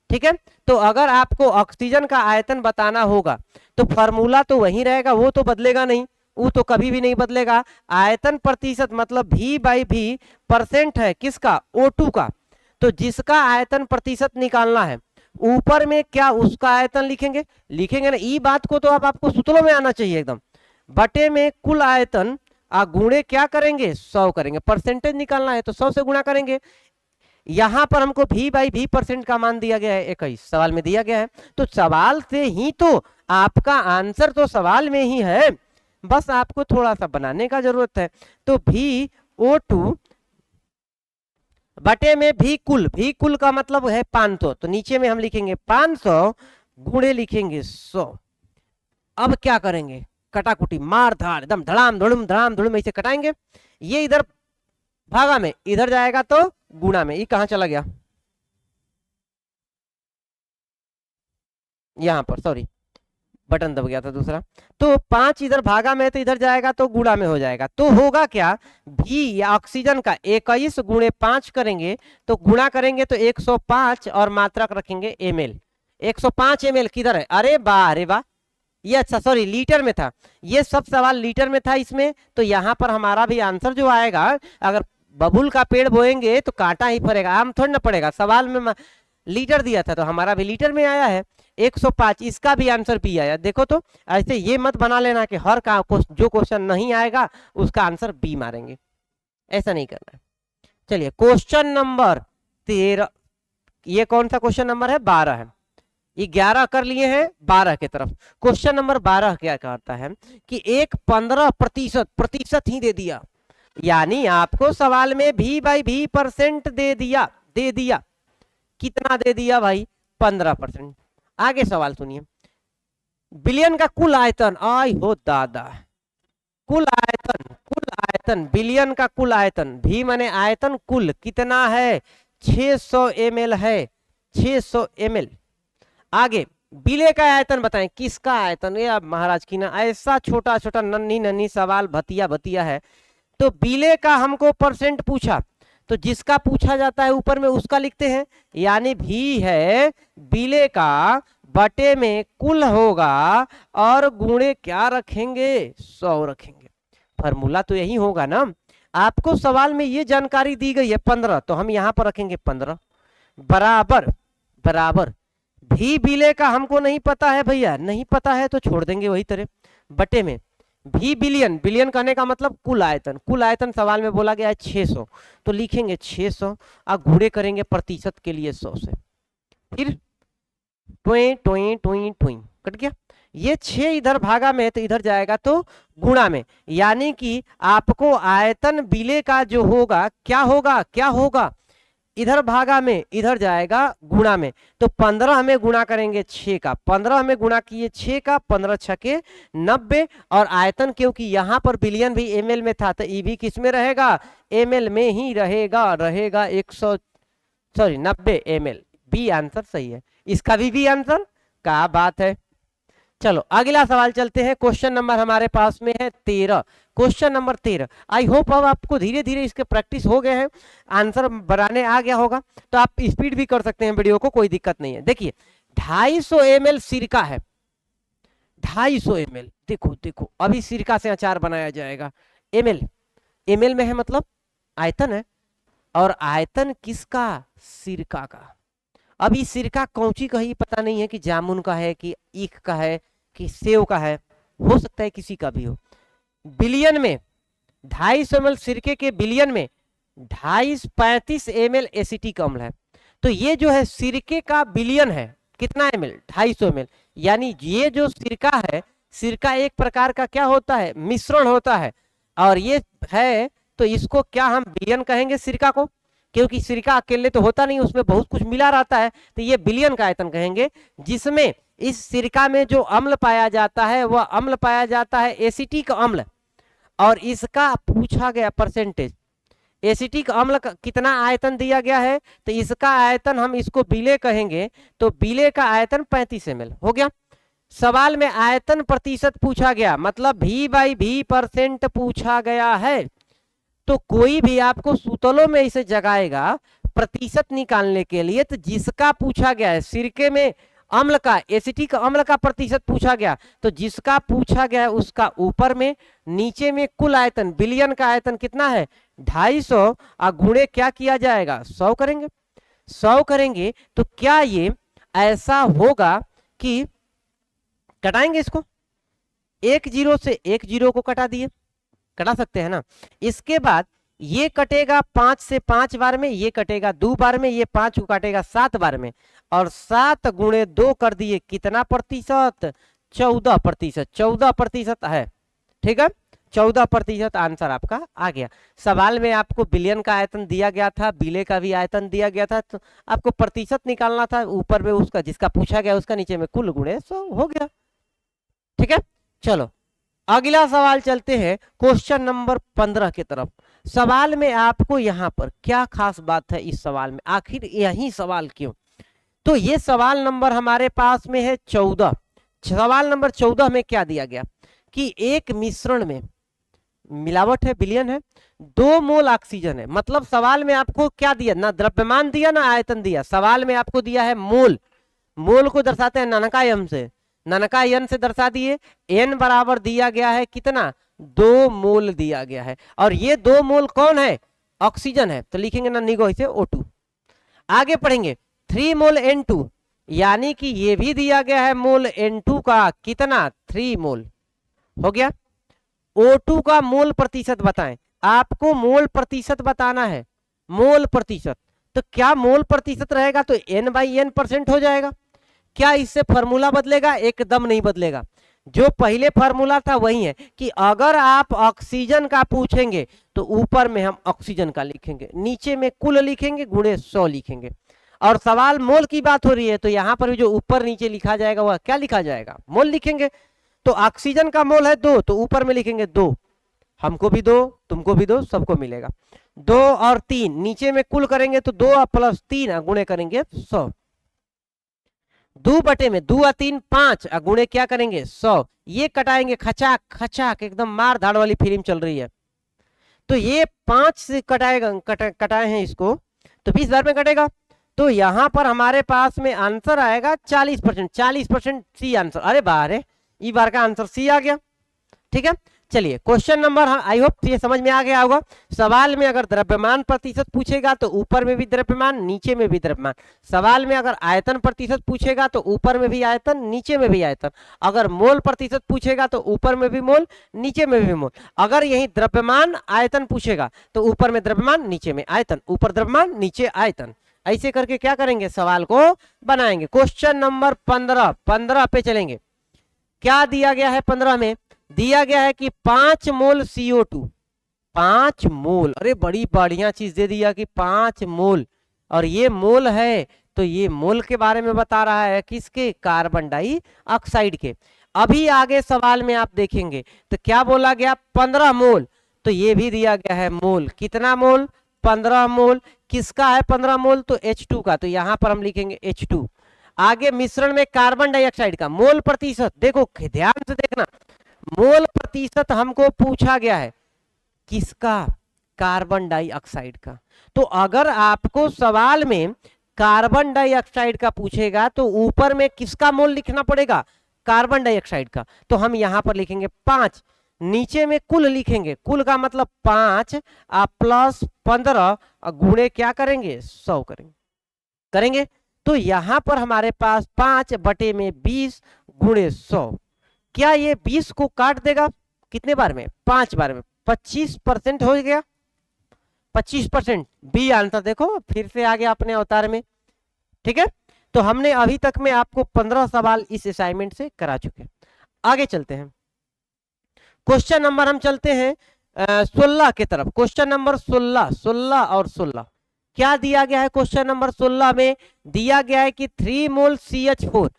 ठीक है, तो अगर आपको ऑक्सीजन का आयतन बताना होगा तो फॉर्मूला तो वही रहेगा, वो तो बदलेगा नहीं, वो तो कभी भी नहीं बदलेगा। आयतन प्रतिशत मतलब V/V% है किसका? O2 का। तो जिसका आयतन प्रतिशत निकालना है, ऊपर में क्या उसका आयतन लिखेंगे? लिखेंगे ना, ई बात को तो अब आपको सूत्रों में आना चाहिए एकदम। बटे में कुल आयतन गुणे क्या करेंगे? 100 करेंगे। परसेंटेज निकालना है तो 100 से गुणा करेंगे। यहां पर हमको V/V% का मान दिया गया है 21, सवाल में दिया गया है। तो सवाल से ही तो आपका आंसर तो सवाल में ही है, बस आपको थोड़ा सा बनाने का जरूरत है। तो VO2 बटे में भी कुल का मतलब है 500, तो नीचे में हम लिखेंगे 500 गुणे लिखेंगे 100। अब क्या करेंगे? कटाकुटी, मार धाड़, एकदम धड़ाम धुड़ुम ऐसे कटाएंगे। ये इधर भागा में, इधर जाएगा तो गुणा में। ये कहां चला गया? यहां पर, सॉरी बटन दब गया था दूसरा। तो 5 इधर भागा में तो इधर जाएगा तो गुणा में हो जाएगा। तो होगा क्या? भी या ऑक्सीजन का 21 गुणे 5 करेंगे तो गुणा करेंगे तो 105 और मात्रक रखेंगे ml। 105 ml किधर है? अरे वाह, अरे वाह, ये अच्छा, सॉरी लीटर में था, ये सब सवाल लीटर में था इसमें। तो यहाँ पर हमारा भी आंसर जो आएगा, अगर बबुल का पेड़ बोएंगे तो कांटा ही फरेगा, आम थोड़ी ना पड़ेगा। सवाल में लीटर दिया था तो हमारा भी लीटर में आया है 105, इसका भी आंसर बी आया। देखो तो ऐसे ये मत बना लेना कि हर का जो क्वेश्चन नहीं आएगा उसका आंसर बी मारेंगे, ऐसा नहीं करना है। चलिए क्वेश्चन नंबर 13, ये कौन सा क्वेश्चन नंबर है? 12 है। ये 11 कर लिए हैं, 12 की तरफ। क्वेश्चन नंबर 12 क्या कहता है कि एक 15% ही दे दिया, यानी आपको सवाल में V/V% दे दिया। कितना दे दिया भाई? 15%। आगे सवाल सुनिए। बिलियन का कुल आयतन, आई हो दादा, कुल आयतन बिलियन का कुल आयतन, भी माने आयतन, कुल कितना है? 600 ml है, 600 ml। आगे बिले का आयतन बताएं। किसका आयतन? ये अब महाराज की ना, ऐसा छोटा छोटा नन्ही नन्ही सवाल भतिया भतिया है। तो बिले का हमको परसेंट पूछा, तो जिसका पूछा जाता है ऊपर में उसका लिखते हैं, यानी भी है बिले का बटे में कुल होगा और गुणे क्या रखेंगे? 100 रखेंगे। फॉर्मूला तो यही होगा ना। आपको सवाल में ये जानकारी दी गई है 15, तो हम यहां पर रखेंगे 15 बराबर बराबर। भी बिले का हमको नहीं पता है भैया, नहीं पता है तो छोड़ देंगे वही तरह, बटे में भी बिलियन, बिलियन कहने का मतलब कुल आयतन, कुल आयतन सवाल में बोला गया है 600, तो लिखेंगे 600 और गुणे करेंगे प्रतिशत के लिए 100 से, फिर टोई टोई टोई टोई कट गया। ये 6 इधर भागा में तो इधर जाएगा तो गुणा में, यानी कि आपको आयतन बिले का जो होगा क्या होगा? क्या होगा? इधर भागा में इधर जाएगा गुणा में। तो 15 में गुणा करेंगे 6 का, 15 में गुणा किए 6 का, 15 छके 90। और आयतन क्योंकि यहां पर बिलियन भी ml में था तो ये भी किस में रहेगा? ml में ही रहेगा, रहेगा 90 ml। बी आंसर सही है, इसका भी आंसर। क्या बात है। चलो अगला सवाल चलते हैं। क्वेश्चन नंबर हमारे पास में है 13। क्वेश्चन नंबर 13, आई होप अब आपको धीरे धीरे इसके प्रैक्टिस हो गए हैं, आंसर बनाने आ गया होगा, तो आप स्पीड भी कर सकते हैं वीडियो को, कोई दिक्कत नहीं है। देखिए 250 ml सिरका है, 250 ml। देखो देखो अभी सिरका से अचार बनाया जाएगा। ml में है मतलब आयतन है, और आयतन किसका? सिरका का। अब ये सिरका कौची का ही पता नहीं है कि जामुन का है कि ईख का है कि सेव का है, हो सकता है किसी का भी हो। बिलियन में 250 ml सिरके के बिलियन में 235 ml एसिटिक अम्ल है। तो ये जो है सिरके का बिलियन है कितना ml 250 ml, यानी ये जो सिरका है, सिरका एक प्रकार का क्या होता है, मिश्रण होता है, और ये है तो इसको क्या हम बिलियन कहेंगे सिरका को, क्योंकि सिरका अकेले तो होता नहीं, उसमें बहुत कुछ मिला रहता है, तो ये बिलियन का आयतन कहेंगे, जिसमें इस सिरका में जो अम्ल पाया जाता है वह अम्ल पाया जाता है एसिटिक अम्ल, और इसका पूछा गया परसेंटेज, एसिटिक अम्ल का कितना आयतन दिया गया है, तो इसका आयतन हम इसको बिले कहेंगे, तो बिले का आयतन 35 ml हो गया। सवाल में आयतन प्रतिशत पूछा गया, मतलब V/V% पूछा गया है, तो कोई भी आपको सूत्रों में इसे जगाएगा प्रतिशत निकालने के लिए, तो जिसका पूछा गया है सिरके में अम्ल का, एसिटिक अम्ल का प्रतिशत पूछा गया, तो जिसका पूछा गया है उसका ऊपर में, नीचे में कुल आयतन, बिलियन का आयतन कितना है 250, और गुणे क्या किया जाएगा 100 करेंगे। 100 करेंगे तो क्या ये ऐसा होगा कि कटाएंगे इसको, एक जीरो से एक जीरो को कटा दिए, कटा सकते हैं ना। इसके बाद ये कटेगा 5 से 5 बार में, ये कटेगा 2 बार में, ये 5 को काटेगा 7 बार में, और 7 गुणे 2 कर दिए कितना प्रतिशत 14%, 14% है, ठीक है 14% आंसर आपका आ गया। सवाल में आपको बिलियन का आयतन दिया गया था, बिले का भी आयतन दिया गया था, तो आपको प्रतिशत निकालना था, ऊपर में उसका जिसका पूछा गया उसका, नीचे में कुल गुणे 100 हो गया, ठीक है। चलो अगला सवाल चलते हैं क्वेश्चन नंबर 15 की तरफ। सवाल में आपको यहां पर क्या खास बात है इस सवाल में, आखिर यही सवाल क्यों, तो ये सवाल नंबर हमारे पास में है 14। सवाल नंबर 14 में क्या दिया गया कि एक मिश्रण में मिलावट है, बिलियन है, 2 मोल ऑक्सीजन है, मतलब सवाल में आपको क्या दिया, ना द्रव्यमान दिया ना आयतन दिया, सवाल में आपको दिया है मोल। मोल को दर्शाते हैं ननका एम से, ननका एन से दर्शा दिए, एन बराबर दिया गया है कितना 2 मोल दिया गया है, और ये 2 मोल कौन है ऑक्सीजन है, तो लिखेंगे ना निगो इसे O2। आगे पढ़ेंगे 3 मोल N2, यानी कि ये भी दिया गया है मोल N2 का कितना 3 मोल हो गया। O2 का मोल प्रतिशत बताएं, आपको मोल प्रतिशत बताना है, मोल प्रतिशत, तो क्या मोल प्रतिशत रहेगा तो N/N% हो जाएगा। क्या इससे फॉर्मूला बदलेगा, एकदम नहीं बदलेगा, जो पहले फॉर्मूला था वही है कि अगर आप ऑक्सीजन का पूछेंगे तो ऊपर में हम ऑक्सीजन का लिखेंगे, नीचे में कुल लिखेंगे गुणे 100 लिखेंगे, और सवाल मोल की बात हो रही है तो यहां पर भी जो ऊपर नीचे लिखा जाएगा वह क्या लिखा जाएगा मोल लिखेंगे। तो ऑक्सीजन का मोल है 2, तो ऊपर में लिखेंगे 2, हमको भी 2 तुमको भी 2 सबको मिलेगा, 2 और 3 नीचे में कुल करेंगे तो 2 + 3 गुणे करेंगे 100, 2 बटे में 2 और 3 5 गुणे क्या करेंगे 100, ये कटाएंगे खचाक खचाक, एकदम मार धाड़ वाली फिल्म चल रही है, तो ये 5 से कटाएगा, कटाए हैं इसको तो 20 बार में कटेगा, तो यहां पर हमारे पास में आंसर आएगा 40%, 40% सी आंसर, अरे बारे इस बार का आंसर सी आ गया, ठीक है। चलिए क्वेश्चन नंबर, आई होप ये समझ में आ गया होगा। सवाल में अगर द्रव्यमान प्रतिशत पूछेगा तो ऊपर में भी द्रव्यमान नीचे में भी द्रव्यमान, सवाल में अगर आयतन प्रतिशत पूछेगा तो ऊपर में भी आयतन नीचे में भी आयतन, अगर मोल प्रतिशत पूछेगा तो ऊपर में भी मोल नीचे में भी मोल, अगर यही द्रव्यमान आयतन पूछेगा तो ऊपर में द्रव्यमान नीचे में आयतन, ऊपर द्रव्यमान नीचे आयतन, ऐसे करके क्या करेंगे सवाल को बनाएंगे। क्वेश्चन नंबर 15 पे चलेंगे। क्या दिया गया है 15 में, दिया गया है कि 5 मोल CO2, 5 मोल, अरे बड़ी बढ़िया चीज दे दिया कि 5 मोल, और ये मोल है तो ये मोल के बारे में बता रहा है किसके, कार्बन डाइऑक्साइड के। अभी आगे सवाल में आप देखेंगे तो क्या बोला गया 15 मोल, तो ये भी दिया गया है मोल, कितना मोल 15 मोल, किसका है 15 मोल तो H2 का, तो यहां पर हम लिखेंगे H2। आगे मिश्रण में कार्बन डाइऑक्साइड का मोल प्रतिशत, देखो ध्यान से देखना, मोल प्रतिशत हमको पूछा गया है किसका, कार्बन डाइऑक्साइड का, तो अगर आपको सवाल में कार्बन डाइऑक्साइड का पूछेगा तो ऊपर में किसका मोल लिखना पड़ेगा, कार्बन डाइऑक्साइड का, तो हम यहां पर लिखेंगे 5, नीचे में कुल लिखेंगे, कुल का मतलब 5 + 15 गुणे क्या करेंगे 100 करेंगे, तो यहां पर हमारे पास 5 बटे में 20 गुणे 100 क्या ये 20 को काट देगा कितने बार में? 5 बार में। 25% हो गया, 25%। बी आंसर देखो फिर से आ गया अपने अवतार में। ठीक है, तो हमने अभी तक में आपको 15 सवाल इस असाइनमेंट से करा चुके। आगे चलते हैं, क्वेश्चन नंबर हम चलते हैं 16 की तरफ। क्वेश्चन नंबर 16 और 16 क्या दिया गया है? क्वेश्चन नंबर 16 में दिया गया है कि 3 मोल CH4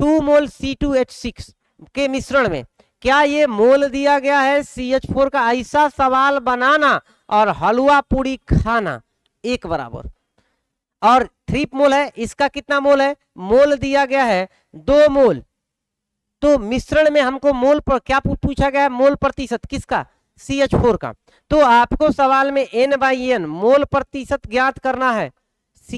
2 मोल C2H6 के मिश्रण में क्या ये मोल दिया गया है CH4 का? ऐसा सवाल बनाना और हलवा पूरी खाना एक बराबर। और 3 मोल है, इसका कितना मोल है? मोल दिया गया है 2 मोल। तो मिश्रण में हमको मोल पर क्या पूछा गया है? मोल प्रतिशत किसका? CH4 का। तो आपको सवाल में N/N मोल प्रतिशत ज्ञात करना है।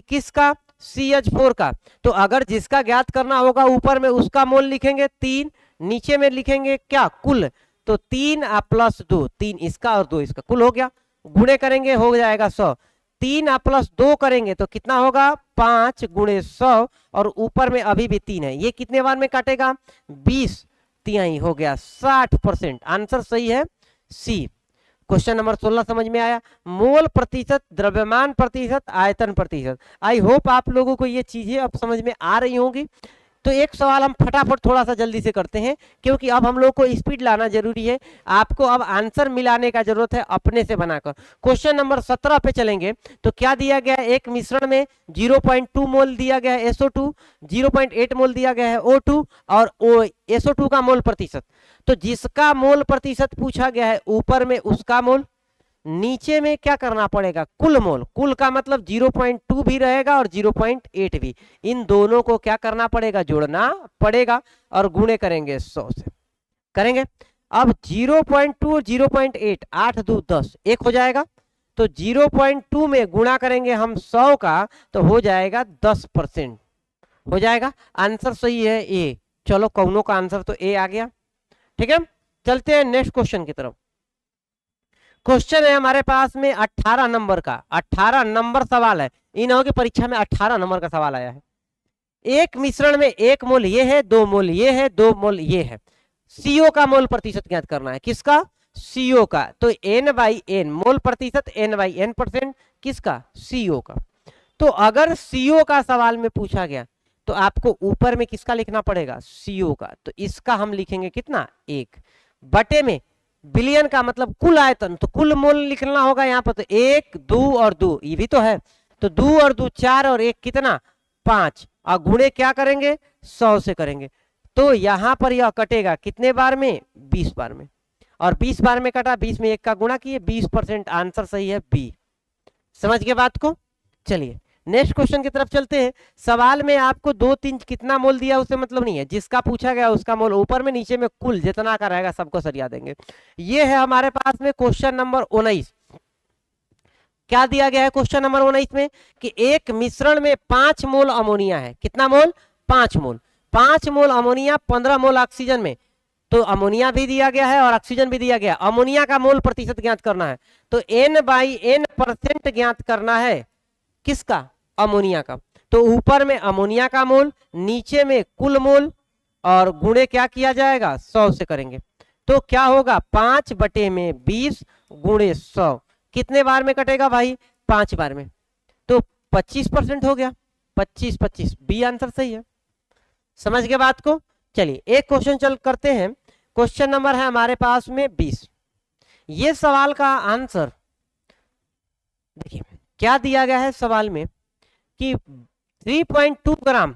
किसका? CH4 का। तो अगर जिसका ज्ञात करना होगा ऊपर में उसका मोल लिखेंगे 3, नीचे में लिखेंगे क्या? कुल। तो 3 प्लस 2, 3 इसका और 2 इसका, कुल हो गया। गुणे करेंगे हो जाएगा 100। 3 प्लस 2 करेंगे तो कितना होगा? 5 गुणे 100 और ऊपर में अभी भी 3 है। ये कितने बार में काटेगा? 20 तिहाई हो गया 60%। आंसर सही है सी। क्वेश्चन नंबर 16 समझ में आया? मोल प्रतिशत, द्रव्यमान प्रतिशत, आयतन प्रतिशत। आई होप आप लोगों को ये चीजें अब समझ में आ रही होंगी। तो एक सवाल हम फटाफट थोड़ा सा जल्दी से करते हैं क्योंकि अब हम लोग को स्पीड लाना जरूरी है। आपको अब आंसर मिलाने का जरूरत है अपने से बनाकर। क्वेश्चन नंबर 17 पे चलेंगे तो क्या दिया गया है? एक मिश्रण में 0.2 मोल दिया गया है SO2, 0.8 मोल दिया गया है O2 और SO2 का मोल प्रतिशत। तो जिसका मोल प्रतिशत पूछा गया है ऊपर में उसका मोल, नीचे में क्या करना पड़ेगा? कुल मोल। कुल का मतलब 0.2 भी रहेगा और 0.8 भी। इन दोनों को क्या करना पड़ेगा? जोड़ना पड़ेगा और गुणे करेंगे 100 से। करेंगे अब 0.2 और 0.8, 8 2 10 एक हो जाएगा। तो 0.2 में गुणा करेंगे हम 100 का तो हो जाएगा 10%। हो जाएगा। आंसर सही है ए। चलो कौनों का आंसर तो ए आ गया। ठीक है, चलते हैं नेक्स्ट क्वेश्चन की तरफ। क्वेश्चन है हमारे पास में 18 नंबर का। 18 नंबर सवाल है। इन की परीक्षा में 18 नंबर का सवाल आया है। एक मिश्रण में 1 मोल ये है, 2 मोल ये है, 2 मोल ये है। CO का मोल प्रतिशत ज्ञात करना है। किसका? CO का। तो N/N मोल प्रतिशत, N/N%। किसका? CO का। तो अगर CO का सवाल में पूछा गया तो आपको ऊपर में किसका लिखना पड़ेगा? CO का। तो इसका हम लिखेंगे कितना? 1 बटे में बिलियन का मतलब कुल आयतन, तो कुल मोल लिखना होगा यहाँ पर। तो 1 2 और 2 ये भी तो है। तो 2 और 2 4 और 1 कितना? 5 और गुणे क्या करेंगे? 100 से करेंगे। तो यहां पर यह कटेगा कितने बार में? 20 बार में। और 20 बार में कटा, 20 में 1 का गुणा किए, 20%। आंसर सही है बी। समझ गए बात को? चलिए नेक्स्ट क्वेश्चन की तरफ चलते हैं। सवाल में आपको 2 3 कितना मोल दिया उससे मतलब नहीं है, जिसका पूछा गया उसका मोल ऊपर में, नीचे में कुल जितना का रहेगा सबको सरिया देंगे। ये है हमारे पास में क्वेश्चन नंबर 19। क्या दिया गया है क्वेश्चन नंबर 19 में कि एक मिश्रण में 5 मोल अमोनिया है। कितना मोल? 5 मोल। 5 मोल अमोनिया, 15 मोल ऑक्सीजन में। तो अमोनिया भी दिया गया है और ऑक्सीजन भी दिया गया। अमोनिया का मोल प्रतिशत ज्ञात करना है। तो N/N% ज्ञात करना है। किसका? अमोनिया का। तो ऊपर में अमोनिया का मोल, नीचे में कुल मोल और गुणे क्या किया जाएगा? 100 से करेंगे। तो क्या होगा? 5 बटे में 20 गुणे 100 कितने बार में कटेगा भाई? 5 बार में। तो 25% हो गया। 25 25 बी आंसर सही है। समझ गए बात को? चलिए एक क्वेश्चन चल करते हैं। क्वेश्चन नंबर है हमारे पास में 20। ये सवाल का आंसर देखिए क्या दिया गया है सवाल में कि 3.2 ग्राम।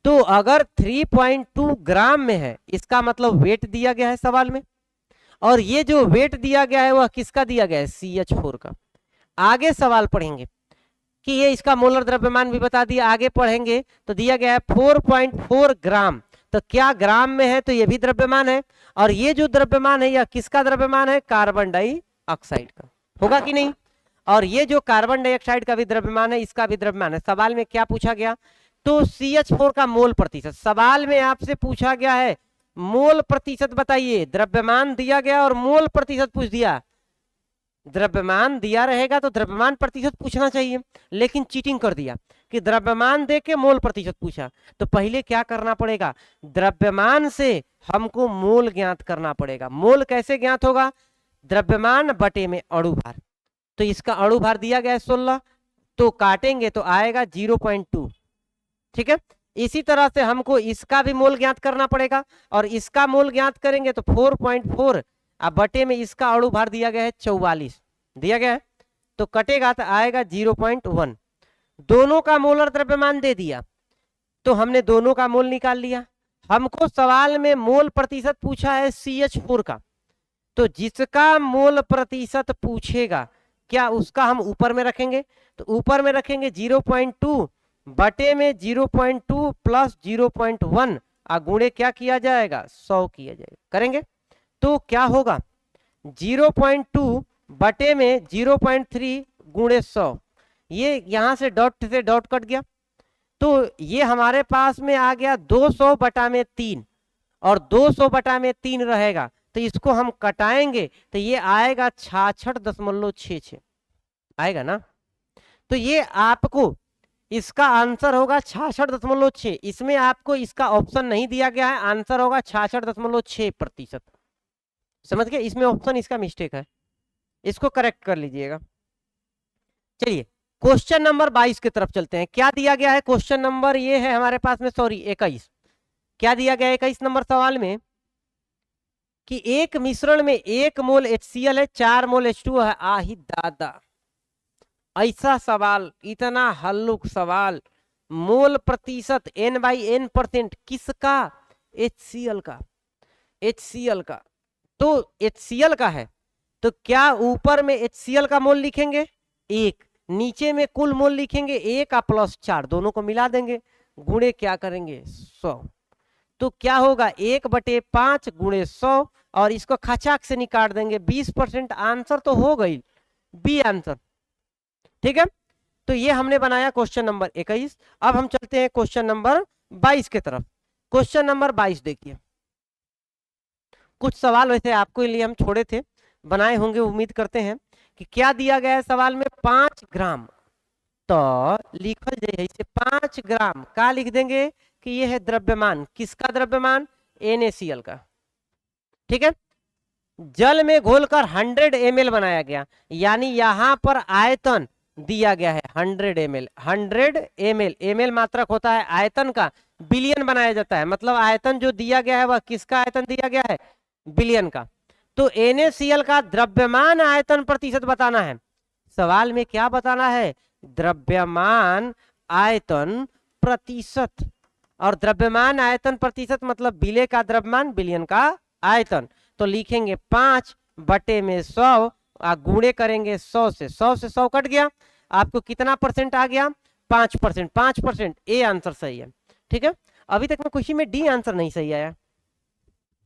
तो अगर 3.2 ग्राम में है इसका मतलब वेट दिया गया है सवाल में। और ये जो वेट दिया गया है वह किसका दिया गया है? CH4 का। आगे सवाल पढ़ेंगे कि ये इसका मोलर द्रव्यमान भी बता दिया। आगे पढ़ेंगे तो दिया गया है 4.4 ग्राम। तो क्या ग्राम में है? तो ये भी द्रव्यमान है। और ये जो द्रव्यमान है यह किसका द्रव्यमान है? कार्बन डाइऑक्साइड का। होगा कि नहीं? और ये जो कार्बन डाइऑक्साइड का भी द्रव्यमान है इसका भी द्रव्यमान है। सवाल में क्या पूछा गया? तो CH4 का मोल प्रतिशत। सवाल में आपसे पूछा गया है मोल प्रतिशत बताइए। द्रव्यमान दिया गया और मोल प्रतिशत पूछ दिया। द्रव्यमान दिया रहेगा तो द्रव्यमान प्रतिशत पूछना चाहिए, लेकिन चीटिंग कर दिया कि द्रव्यमान दे के मोल प्रतिशत पूछा। तो पहले क्या करना पड़ेगा, द्रव्यमान से हमको मोल ज्ञात करना पड़ेगा। मोल कैसे ज्ञात होगा, द्रव्यमान बटे में अणु भार। तो इसका अणु भार दिया गया है 16, तो काटेंगे तो आएगा 0.2। ठीक है, इसी तरह से हमको इसका भी मोल ज्ञात करना पड़ेगा, और इसका मोल ज्ञात करेंगे तो 4.4, अब बटे में इसका अणु भार दिया गया है 44 दिया गया है, तो कटेगा तो आएगा 0.1। दोनों का मोलर द्रव्यमान दे दिया, तो हमने दोनों का मोल निकाल लिया। हमको सवाल में मोल प्रतिशत पूछा है CH4 का, तो जिसका मोल प्रतिशत पूछेगा क्या उसका हम ऊपर में रखेंगे, तो ऊपर में रखेंगे 0.2 बटे में 0.2 प्लस 0.1 गुणे क्या किया जाएगा, 100 किया जाएगा। करेंगे तो क्या होगा, 0.2 बटे में 0.3 गुणे 100, ये यहां से डॉट कट गया, तो ये हमारे पास में आ गया 200 बटा में 3, और 200 बटा में 3 रहेगा, तो इसको हम कटाएंगे तो ये आएगा 66.66 आएगा ना। तो ये आपको इसका आंसर होगा 66.6। इसमें आपको इसका ऑप्शन नहीं दिया गया है, आंसर होगा 66.6%। समझ गए, इसमें ऑप्शन इसका मिस्टेक है, इसको करेक्ट कर लीजिएगा। चलिए क्वेश्चन नंबर 22 की तरफ चलते हैं। क्या दिया गया है क्वेश्चन नंबर, ये है हमारे पास में 21। क्या दिया गया है 21 नंबर सवाल में कि एक मिश्रण में 1 मोल HCl है, 4 मोल H2 है। आही दादा, ऐसा सवाल, इतना हल्लुक सवाल, मोल प्रतिशत N/N%, किसका, HCl का। HCl का, तो HCl का है, तो क्या ऊपर में HCl का मोल लिखेंगे 1, नीचे में कुल मोल लिखेंगे 1 प्लस 4, दोनों को मिला देंगे, गुणे क्या करेंगे 100। तो क्या होगा 1/5 गुणे 100, और इसको खचाक से निकाल देंगे 20%। आंसर तो हो गई बी आंसर। ठीक है, तो ये हमने बनाया क्वेश्चन नंबर 21। अब हम चलते हैं क्वेश्चन नंबर 22 की तरफ। क्वेश्चन नंबर 22 देखिए, कुछ सवाल वैसे आपको लिए हम छोड़े थे, बनाए होंगे उम्मीद करते हैं। कि क्या दिया गया है सवाल में, 5 ग्राम, तो लिखल जाए इसे 5 ग्राम का लिख देंगे कि ये है द्रव्यमान, किसका द्रव्यमान, NaCl का। ठीक है, जल में घोलकर 100 ml बनाया गया, यानी यहां पर आयतन दिया गया है 100 ml। 100 ml, ml मात्रक होता है आयतन का, बिलियन बनाया जाता है, मतलब आयतन जो दिया गया है वह किसका आयतन दिया गया है, बिलियन का। तो NaCl का द्रव्यमान आयतन प्रतिशत बताना है। सवाल में क्या बताना है, द्रव्यमान आयतन प्रतिशत, और द्रव्यमान आयतन प्रतिशत मतलब बिले का द्रव्यमान, बिलियन का आयतन। तो लिखेंगे 5 बटे में 100, गुणे करेंगे 100 से, 100 से 100 कट गया, आपको कितना परसेंट आ गया, 5%। 5%, ए आंसर सही है। ठीक है, अभी तक में क्वेश्चन में डी आंसर नहीं सही आया।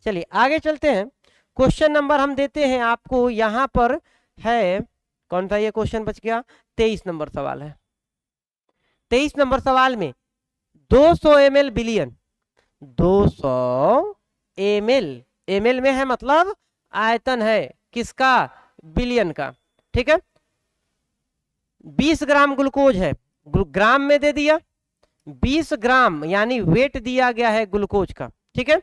चलिए आगे चलते हैं। क्वेश्चन नंबर हम देते हैं आपको, यहां पर है कौन सा, ये क्वेश्चन बच गया, 23 नंबर सवाल है। 23 नंबर सवाल में 200 ml बिलियन, 200 ml, ml में है मतलब आयतन है किसका, बिलियन का। ठीक है, 20 ग्राम ग्लूकोज है, ग्राम में दे दिया, 20 ग्राम यानी वेट दिया गया है ग्लूकोज का। ठीक है,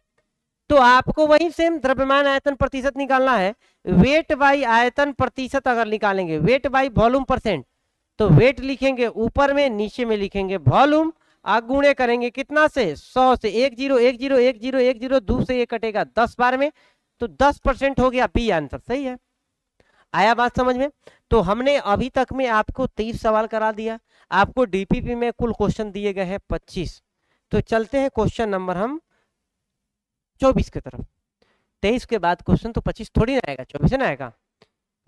तो आपको वही सेम द्रव्यमान आयतन प्रतिशत निकालना है। वेट बाई आयतन प्रतिशत अगर निकालेंगे, वेट बाई वॉल्यूम परसेंट, तो वेट लिखेंगे ऊपर में, नीचे में लिखेंगे वॉल्यूम, गुणे करेंगे कितना से, 100 से। 10 10 10 10 2 से ये कटेगा 10 बार में, तो 10% हो गया, बी आंसर सही है। आया बात समझ में। तो हमने अभी तक में आपको 23 सवाल करा दिया, आपको डीपीपी में कुल क्वेश्चन दिए गए हैं 25। तो चलते हैं क्वेश्चन नंबर हम 24 की तरफ। 23 के बाद क्वेश्चन तो 25 थोड़ी ना आएगा, 24 ना आएगा।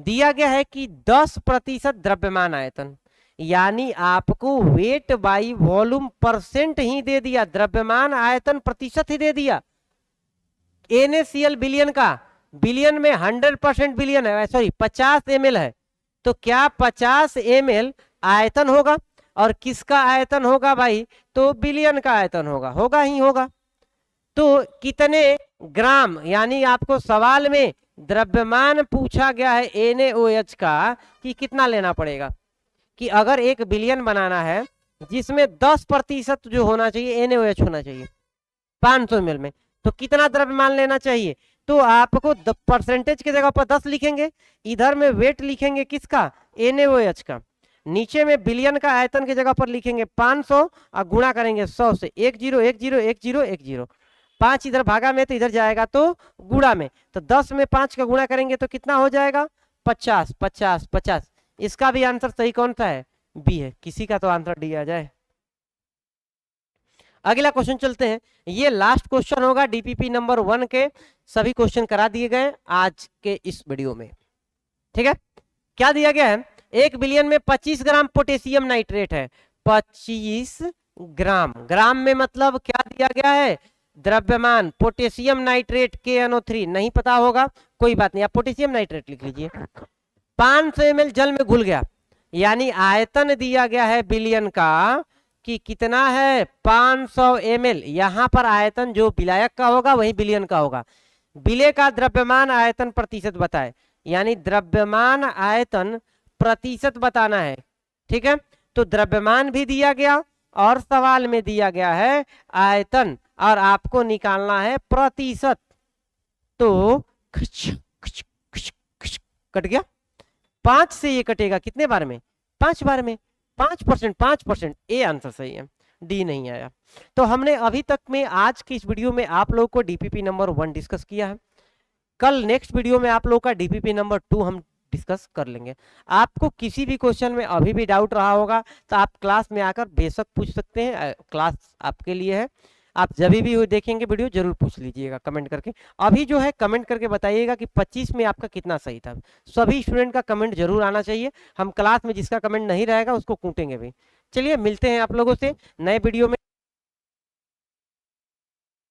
दिया गया है कि 10% द्रव्यमान आयतन, यानी आपको वेट बाई वॉल्यूम परसेंट ही दे दिया, द्रव्यमान आयतन प्रतिशत ही दे दिया। NaCl बिलियन का, बिलियन में 100% बिलियन है, सॉरी 50 ml है, तो क्या 50 ml आयतन होगा, और किसका आयतन होगा भाई, तो बिलियन का आयतन होगा, होगा ही होगा। तो कितने ग्राम, यानी आपको सवाल में द्रव्यमान पूछा गया है NaOH का कि कितना लेना पड़ेगा, कि अगर 1 बिलियन बनाना है जिसमें 10% जो होना चाहिए NaOH होना चाहिए 500 ml में, तो कितना द्रव्यमान लेना चाहिए। तो आपको परसेंटेज की जगह पर 10 लिखेंगे, इधर में वेट लिखेंगे किसका, NaOH का, नीचे में बिलियन का आयतन की जगह पर लिखेंगे 500 और गुणा करेंगे 100 से, 10 10 10 10, 5 इधर भागा में तो इधर जाएगा तो गुणा में, तो 10 में 5 का गुणा करेंगे तो कितना हो जाएगा 50 50 50। इसका भी आंसर सही कौन सा है, बी है। किसी का तो आंसर डी आ जाए। अगला क्वेश्चन चलते हैं, ये लास्ट क्वेश्चन होगा डीपीपी नंबर 1 के, सभी क्वेश्चन करा दिए गए आज के इस वीडियो में, ठीक है। क्या दिया गया है, 1 बिलियन में 25 ग्राम पोटेशियम नाइट्रेट है, 25 ग्राम, ग्राम में मतलब क्या दिया गया है, द्रव्यमान पोटेशियम नाइट्रेट KNO3 नहीं पता होगा कोई बात नहीं, आप पोटेशियम नाइट्रेट लिख लीजिए। 500 ml जल में घुल गया, यानी आयतन दिया गया है बिलियन का कि कितना है 500 ml, यहां पर आयतन जो विलायक का होगा वही बिलियन का होगा। विलेय का द्रव्यमान आयतन प्रतिशत बताए, यानी द्रव्यमान आयतन प्रतिशत बताना है, ठीक है। तो द्रव्यमान भी दिया गया और सवाल में दिया गया है आयतन, और आपको निकालना है प्रतिशत। तो कट गया, 5 से ये कटेगा कितने बार में, 5 बार में, 5%, 5%, ए आंसर सही है, डी नहीं आया। तो हमने अभी तक में आज की इस वीडियो में आप लोग को डीपीपी नंबर 1 डिस्कस किया है। कल नेक्स्ट वीडियो में आप लोग का डीपीपी नंबर 2 हम डिस्कस कर लेंगे। आपको किसी भी क्वेश्चन में अभी भी डाउट रहा होगा तो आप क्लास में आकर बेशक पूछ सकते हैं, क्लास आपके लिए है। आप जब भी देखेंगे वीडियो जरूर पूछ लीजिएगा कमेंट करके। अभी जो है कमेंट करके बताइएगा कि 25 में आपका कितना सही था। सभी स्टूडेंट का कमेंट जरूर आना चाहिए, हम क्लास में जिसका कमेंट नहीं रहेगा उसको कूटेंगे भी। चलिए मिलते हैं आप लोगों से नए वीडियो में।